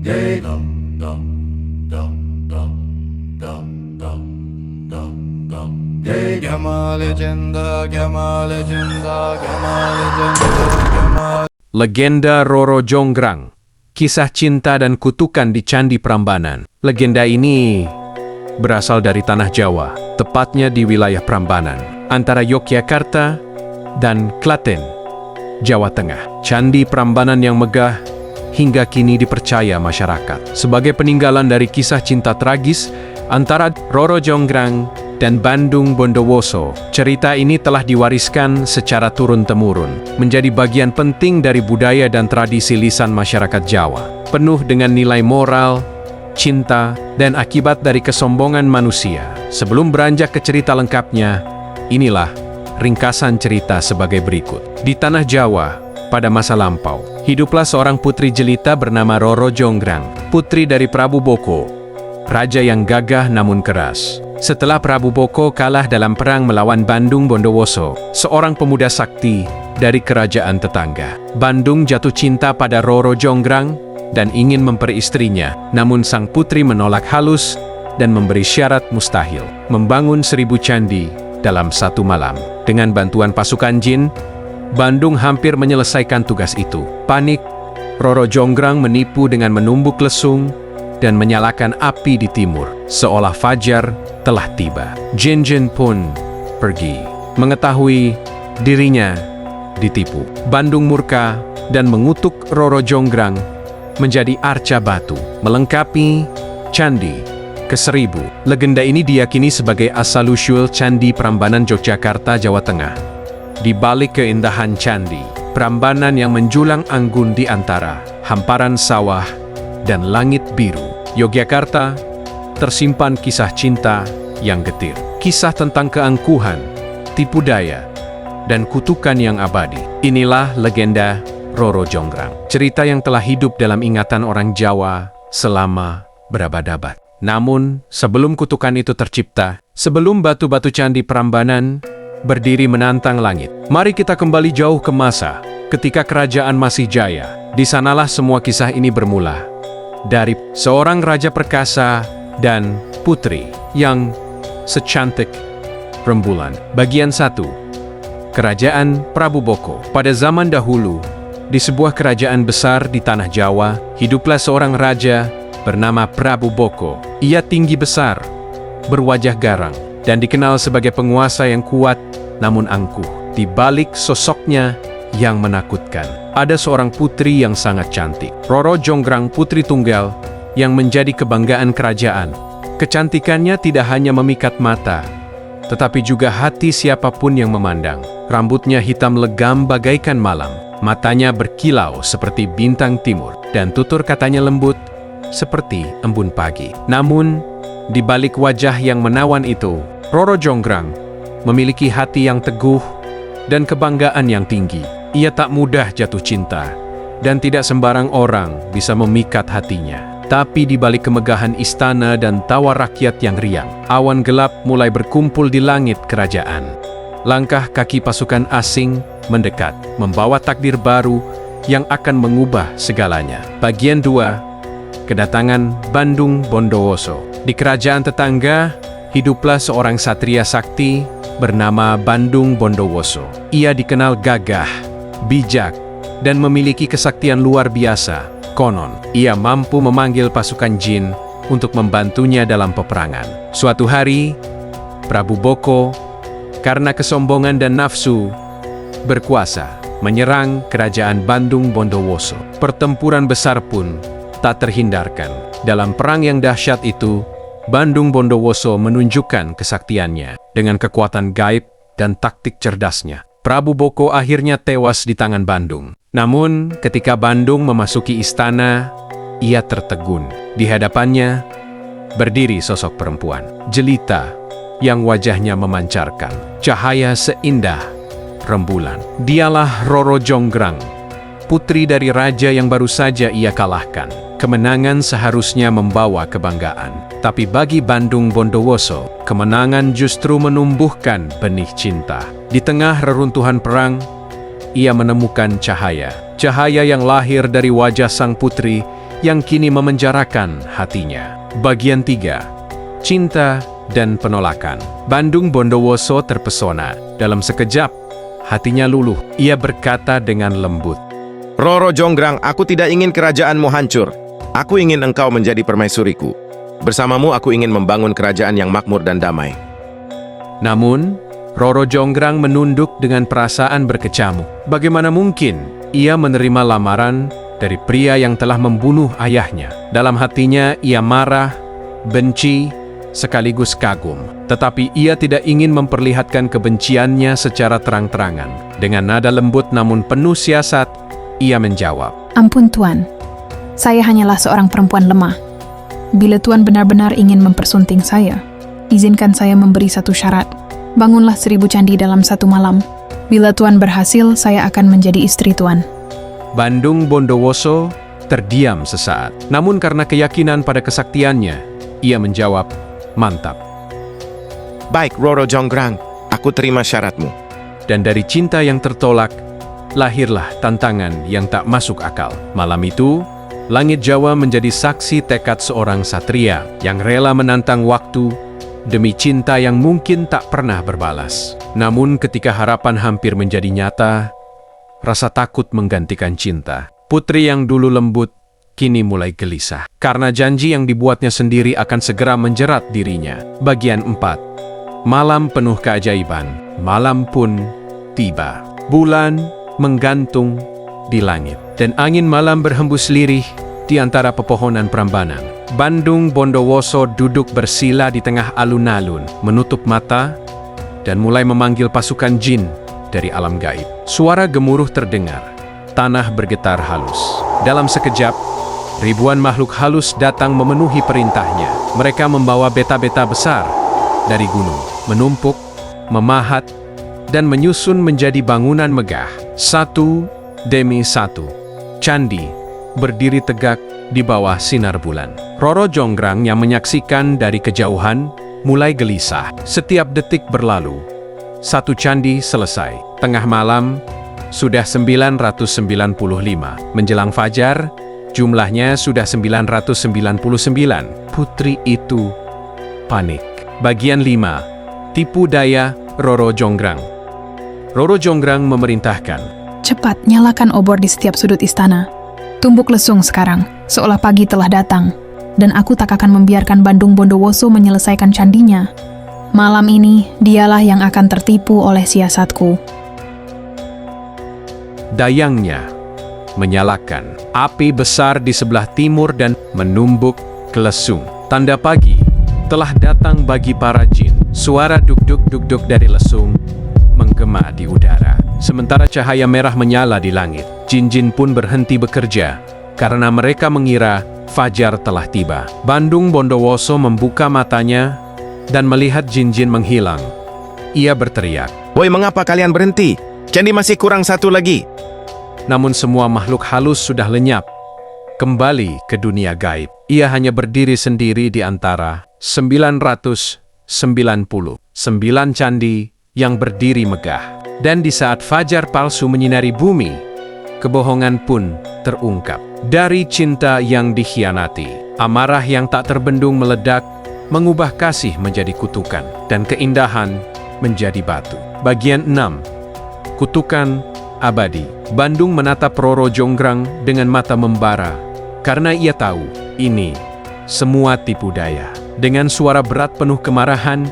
Day dum dum dum dum dum dum dum dum. Day Gama legenda, Gama legenda, Gama legenda, Gama. Legenda Roro Jonggrang, kisah cinta dan kutukan di Candi Prambanan. Legenda ini berasal dari tanah Jawa, tepatnya di wilayah Prambanan, antara Yogyakarta dan Klaten, Jawa Tengah. Candi Prambanan yang megah hingga kini dipercaya masyarakat sebagai peninggalan dari kisah cinta tragis antara Roro Jonggrang dan Bandung Bondowoso. Cerita ini telah diwariskan secara turun-temurun, menjadi bagian penting dari budaya dan tradisi lisan masyarakat Jawa, penuh dengan nilai moral, cinta, dan akibat dari kesombongan manusia. Sebelum beranjak ke cerita lengkapnya, inilah ringkasan cerita sebagai berikut. Di tanah Jawa, pada masa lampau, hiduplah seorang putri jelita bernama Roro Jonggrang, putri dari Prabu Boko, raja yang gagah namun keras. Setelah Prabu Boko kalah dalam perang melawan Bandung Bondowoso, seorang pemuda sakti dari kerajaan tetangga, Bandung jatuh cinta pada Roro Jonggrang dan ingin memperistrinya. Namun sang putri menolak halus dan memberi syarat mustahil, membangun 1000 candi dalam satu malam. Dengan bantuan pasukan jin, Bandung hampir menyelesaikan tugas itu. Panik, Roro Jonggrang menipu dengan menumbuk lesung dan menyalakan api di timur, seolah fajar telah tiba. Jin-jin pun pergi, mengetahui dirinya ditipu. Bandung murka dan mengutuk Roro Jonggrang menjadi arca batu, melengkapi candi ke-1000. Legenda ini diyakini sebagai asal-usul Candi Prambanan Yogyakarta, Jawa Tengah. Di balik keindahan candi Prambanan yang menjulang anggun di antara hamparan sawah dan langit biru Yogyakarta, tersimpan kisah cinta yang getir. Kisah tentang keangkuhan, tipu daya, dan kutukan yang abadi. Inilah legenda Roro Jonggrang. Cerita yang telah hidup dalam ingatan orang Jawa selama berabad-abad. Namun, sebelum kutukan itu tercipta, sebelum batu-batu Candi Prambanan berdiri menantang langit, mari kita kembali jauh ke masa ketika kerajaan masih jaya. Di sanalah semua kisah ini bermula, dari seorang raja perkasa dan putri yang secantik rembulan. Bagian 1. Kerajaan Prabu Boko. Pada zaman dahulu, di sebuah kerajaan besar di tanah Jawa, hiduplah seorang raja bernama Prabu Boko. Ia tinggi besar, berwajah garang, dan dikenal sebagai penguasa yang kuat namun angkuh. Di balik sosoknya yang menakutkan, ada seorang putri yang sangat cantik. Roro Jonggrang, putri tunggal yang menjadi kebanggaan kerajaan. Kecantikannya tidak hanya memikat mata, tetapi juga hati siapapun yang memandang. Rambutnya hitam legam bagaikan malam, matanya berkilau seperti bintang timur, dan tutur katanya lembut seperti embun pagi. Namun, di balik wajah yang menawan itu, Roro Jonggrang memiliki hati yang teguh dan kebanggaan yang tinggi. Ia tak mudah jatuh cinta, dan tidak sembarang orang bisa memikat hatinya. Tapi di balik kemegahan istana dan tawa rakyat yang riang, awan gelap mulai berkumpul di langit kerajaan. Langkah kaki pasukan asing mendekat, membawa takdir baru yang akan mengubah segalanya. Bagian 2. Kedatangan Bandung Bondowoso. Di kerajaan tetangga, hiduplah seorang satria sakti bernama Bandung Bondowoso. Ia dikenal gagah, bijak, dan memiliki kesaktian luar biasa. Konon, ia mampu memanggil pasukan jin untuk membantunya dalam peperangan. Suatu hari, Prabu Boko, karena kesombongan dan nafsu berkuasa, menyerang kerajaan Bandung Bondowoso. Pertempuran besar pun tak terhindarkan. Dalam perang yang dahsyat itu, Bandung Bondowoso menunjukkan kesaktiannya. Dengan kekuatan gaib dan taktik cerdasnya, Prabu Boko akhirnya tewas di tangan Bandung. Namun, ketika Bandung memasuki istana, ia tertegun. Di hadapannya berdiri sosok perempuan jelita yang wajahnya memancarkan cahaya seindah rembulan. Dialah Roro Jonggrang, putri dari raja yang baru saja ia kalahkan. Kemenangan seharusnya membawa kebanggaan, tapi bagi Bandung Bondowoso, kemenangan justru menumbuhkan benih cinta. Di tengah reruntuhan perang, ia menemukan cahaya yang lahir dari wajah sang putri yang kini memenjarakan hatinya. Bagian 3. Cinta dan penolakan. Bandung Bondowoso terpesona. Dalam sekejap, hatinya luluh. Ia berkata dengan lembut, Roro Jonggrang, aku tidak ingin kerajaanmu hancur. Aku ingin engkau menjadi permaisuriku. Bersamamu aku ingin membangun kerajaan yang makmur dan damai. Namun, Roro Jonggrang menunduk dengan perasaan berkecamuk. Bagaimana mungkin ia menerima lamaran dari pria yang telah membunuh ayahnya? Dalam hatinya ia marah, benci, sekaligus kagum. Tetapi ia tidak ingin memperlihatkan kebenciannya secara terang-terangan. Dengan nada lembut namun penuh siasat, ia menjawab, Ampun Tuan, saya hanyalah seorang perempuan lemah. Bila Tuan benar-benar ingin mempersunting saya, izinkan saya memberi satu syarat. Bangunlah 1000 candi dalam satu malam. Bila Tuan berhasil, saya akan menjadi istri Tuan. Bandung Bondowoso terdiam sesaat. Namun karena keyakinan pada kesaktiannya, ia menjawab, mantap. Baik, Roro Jonggrang, aku terima syaratmu. Dan dari cinta yang tertolak, lahirlah tantangan yang tak masuk akal. Malam itu, langit Jawa menjadi saksi tekad seorang satria yang rela menantang waktu demi cinta yang mungkin tak pernah berbalas. Namun ketika harapan hampir menjadi nyata, rasa takut menggantikan cinta. Putri yang dulu lembut, kini mulai gelisah. Karena janji yang dibuatnya sendiri akan segera menjerat dirinya. Bagian 4. Malam penuh keajaiban. Malam pun tiba. Bulan menggantung di langit. Dan angin malam berhembus lirih di antara pepohonan Prambanan. Bandung Bondowoso duduk bersila di tengah alun-alun, menutup mata, dan mulai memanggil pasukan jin dari alam gaib. Suara gemuruh terdengar, tanah bergetar halus. Dalam sekejap, ribuan makhluk halus datang memenuhi perintahnya. Mereka membawa beta-beta besar dari gunung, menumpuk, memahat, dan menyusun menjadi bangunan megah. Satu demi satu, candi berdiri tegak di bawah sinar bulan. Roro Jonggrang yang menyaksikan dari kejauhan mulai gelisah. Setiap detik berlalu, satu candi selesai. Tengah malam, sudah 995. Menjelang fajar, jumlahnya sudah 999. Putri itu panik. Bagian 5. Tipu daya Roro Jonggrang. Roro Jonggrang memerintahkan, Cepat nyalakan obor di setiap sudut istana. Tumbuk lesung sekarang, seolah pagi telah datang. Dan aku tak akan membiarkan Bandung Bondowoso menyelesaikan candinya. Malam ini, dialah yang akan tertipu oleh siasatku. dayangnya menyalakan api besar di sebelah timur dan menumbuk ke lesung. Tanda pagi telah datang bagi para jin. Suara duk-duk-duk-duk dari lesung menggema di udara. Sementara cahaya merah menyala di langit, jin-jin pun berhenti bekerja karena mereka mengira fajar telah tiba. Bandung Bondowoso membuka matanya dan melihat jin-jin menghilang. Ia berteriak, Woi, mengapa kalian berhenti? Candi masih kurang satu lagi. namun semua makhluk halus sudah lenyap kembali ke dunia gaib. Ia hanya berdiri sendiri di antara 999 candi yang berdiri megah. Dan di saat fajar palsu menyinari bumi, kebohongan pun terungkap. Dari cinta yang dikhianati, amarah yang tak terbendung meledak, mengubah kasih menjadi kutukan, dan keindahan menjadi batu. Bagian 6. Kutukan abadi. Bandung menatap Roro Jonggrang dengan mata membara, karena ia tahu ini semua tipu daya. Dengan suara berat penuh kemarahan,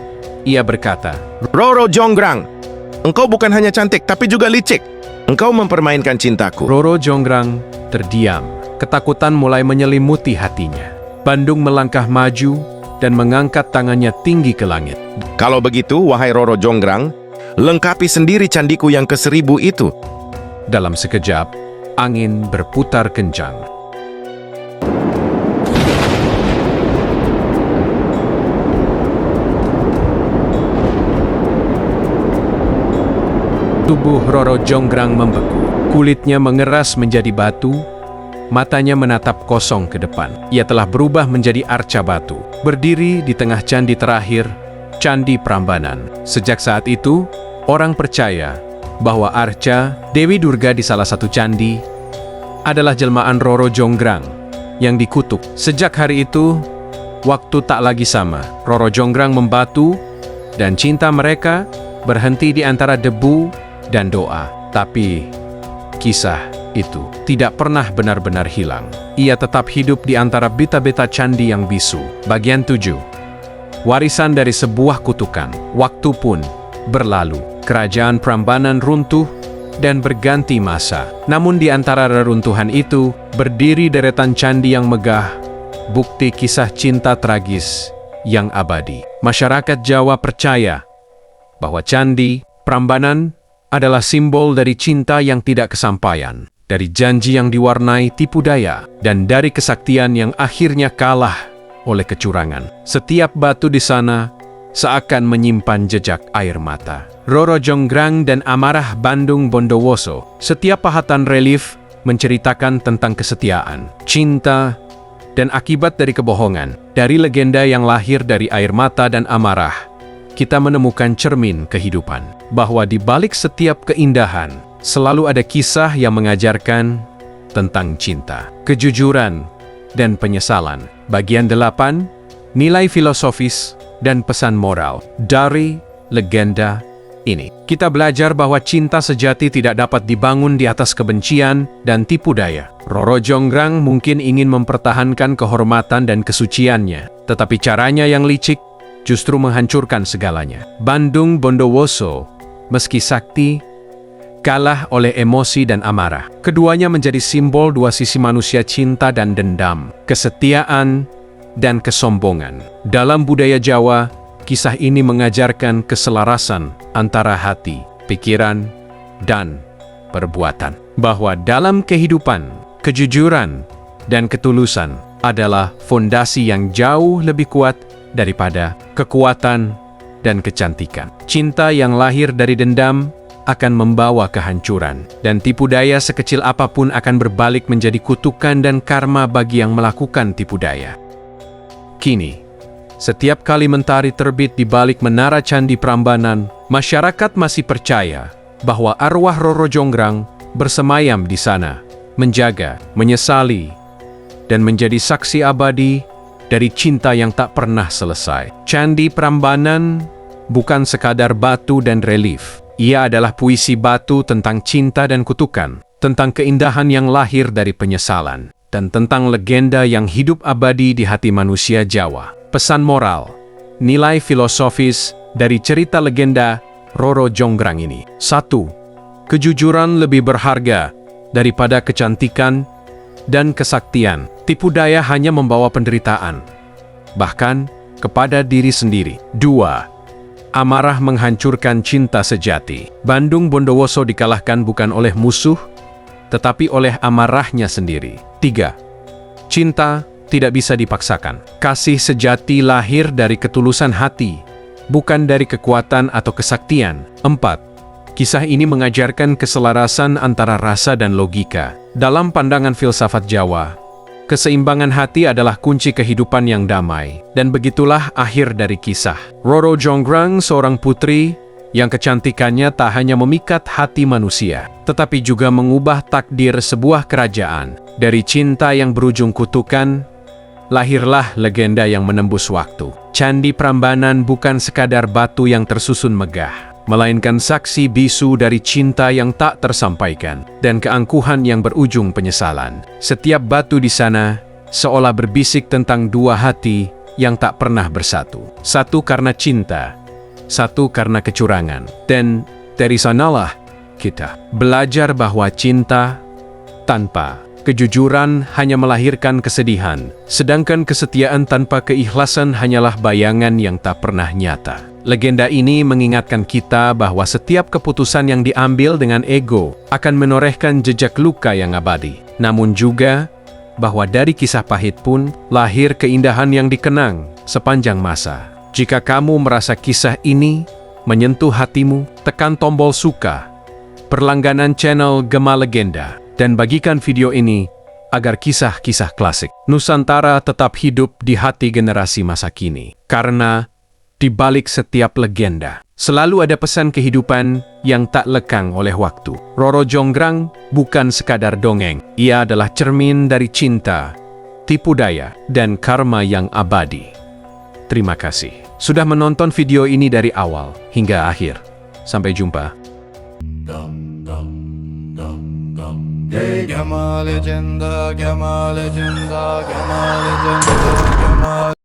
ia berkata, Roro Jonggrang, engkau bukan hanya cantik, tapi juga licik. Engkau mempermainkan cintaku. Roro Jonggrang terdiam. Ketakutan mulai menyelimuti hatinya. Bandung melangkah maju dan mengangkat tangannya tinggi ke langit. Kalau begitu, wahai Roro Jonggrang, lengkapi sendiri candiku yang ke-1000 itu. Dalam sekejap, angin berputar kencang. Tubuh Roro Jonggrang membeku. Kulitnya mengeras menjadi batu, matanya menatap kosong ke depan. Ia telah berubah menjadi arca batu, berdiri di tengah candi terakhir, Candi Prambanan. Sejak saat itu, orang percaya bahwa Arca, Dewi Durga di salah satu candi, adalah jelmaan Roro Jonggrang yang dikutuk. Sejak hari itu, waktu tak lagi sama. Roro Jonggrang membatu, dan cinta mereka berhenti di antara debu dan doa. Tapi, kisah itu tidak pernah benar-benar hilang. Ia tetap hidup di antara beta-beta candi yang bisu. Bagian 7. Warisan dari sebuah kutukan. Waktu pun berlalu. Kerajaan Prambanan runtuh dan berganti masa. Namun di antara reruntuhan itu, berdiri deretan candi yang megah, bukti kisah cinta tragis yang abadi. Masyarakat Jawa percaya bahwa candi Prambanan adalah simbol dari cinta yang tidak kesampaian, dari janji yang diwarnai tipu daya, dan dari kesaktian yang akhirnya kalah oleh kecurangan. Setiap batu di sana seakan menyimpan jejak air mata. Roro Jonggrang dan Amarah Bandung Bondowoso, setiap pahatan relief menceritakan tentang kesetiaan, cinta, dan akibat dari kebohongan. Dari legenda yang lahir dari air mata dan amarah, kita menemukan cermin kehidupan, bahwa di balik setiap keindahan selalu ada kisah yang mengajarkan tentang cinta, kejujuran, dan penyesalan. Bagian 8, nilai filosofis dan pesan moral dari legenda ini. Kita belajar bahwa cinta sejati tidak dapat dibangun di atas kebencian dan tipu daya. Roro Jonggrang mungkin ingin mempertahankan kehormatan dan kesuciannya, tetapi caranya yang licik justru menghancurkan segalanya. Bandung Bondowoso, meski sakti, kalah oleh emosi dan amarah. Keduanya menjadi simbol dua sisi manusia, cinta dan dendam, kesetiaan dan kesombongan. Dalam budaya Jawa, kisah ini mengajarkan keselarasan antara hati, pikiran, dan perbuatan. Bahwa dalam kehidupan, kejujuran dan ketulusan adalah fondasi yang jauh lebih kuat daripada kekuatan dan kecantikan. Cinta yang lahir dari dendam akan membawa kehancuran, dan tipu daya sekecil apapun akan berbalik menjadi kutukan dan karma bagi yang melakukan tipu daya. Kini, setiap kali mentari terbit di balik menara Candi Prambanan, masyarakat masih percaya bahwa arwah Roro Jonggrang bersemayam di sana, menjaga, menyesali, dan menjadi saksi abadi dari cinta yang tak pernah selesai. Candi Prambanan bukan sekadar batu dan relief. Ia adalah puisi batu tentang cinta dan kutukan, tentang keindahan yang lahir dari penyesalan, dan tentang legenda yang hidup abadi di hati manusia Jawa. Pesan moral, nilai filosofis dari cerita legenda Roro Jonggrang ini. 1. Kejujuran lebih berharga daripada kecantikan dan kesaktian. Tipu daya hanya membawa penderitaan, bahkan kepada diri sendiri. 2. Amarah menghancurkan cinta sejati. Bandung Bondowoso dikalahkan bukan oleh musuh, tetapi oleh amarahnya sendiri. 3. Cinta tidak bisa dipaksakan. Kasih sejati lahir dari ketulusan hati, bukan dari kekuatan atau kesaktian. 4. Kisah ini mengajarkan keselarasan antara rasa dan logika. Dalam pandangan filsafat Jawa, keseimbangan hati adalah kunci kehidupan yang damai, dan begitulah akhir dari kisah. Roro Jonggrang, seorang putri yang kecantikannya tak hanya memikat hati manusia, tetapi juga mengubah takdir sebuah kerajaan. Dari cinta yang berujung kutukan, lahirlah legenda yang menembus waktu. Candi Prambanan bukan sekadar batu yang tersusun megah, melainkan saksi bisu dari cinta yang tak tersampaikan dan keangkuhan yang berujung penyesalan. Setiap batu di sana seolah berbisik tentang dua hati yang tak pernah bersatu. Satu karena cinta, satu karena kecurangan. Dan dari sanalah kita belajar bahwa cinta tanpa kejujuran hanya melahirkan kesedihan, sedangkan kesetiaan tanpa keikhlasan hanyalah bayangan yang tak pernah nyata. Legenda ini mengingatkan kita bahwa setiap keputusan yang diambil dengan ego akan menorehkan jejak luka yang abadi. Namun juga bahwa dari kisah pahit pun lahir keindahan yang dikenang sepanjang masa. Jika kamu merasa kisah ini menyentuh hatimu, tekan tombol suka, berlangganan channel Gema Legenda, dan bagikan video ini agar kisah-kisah klasik Nusantara tetap hidup di hati generasi masa kini. Karena di balik setiap legenda selalu ada pesan kehidupan yang tak lekang oleh waktu. Roro Jonggrang bukan sekadar dongeng. Ia adalah cermin dari cinta, tipu daya, dan karma yang abadi. Terima kasih sudah menonton video ini dari awal hingga akhir. Sampai jumpa. Gamma legenda, gamma legenda, gamma legenda, gamma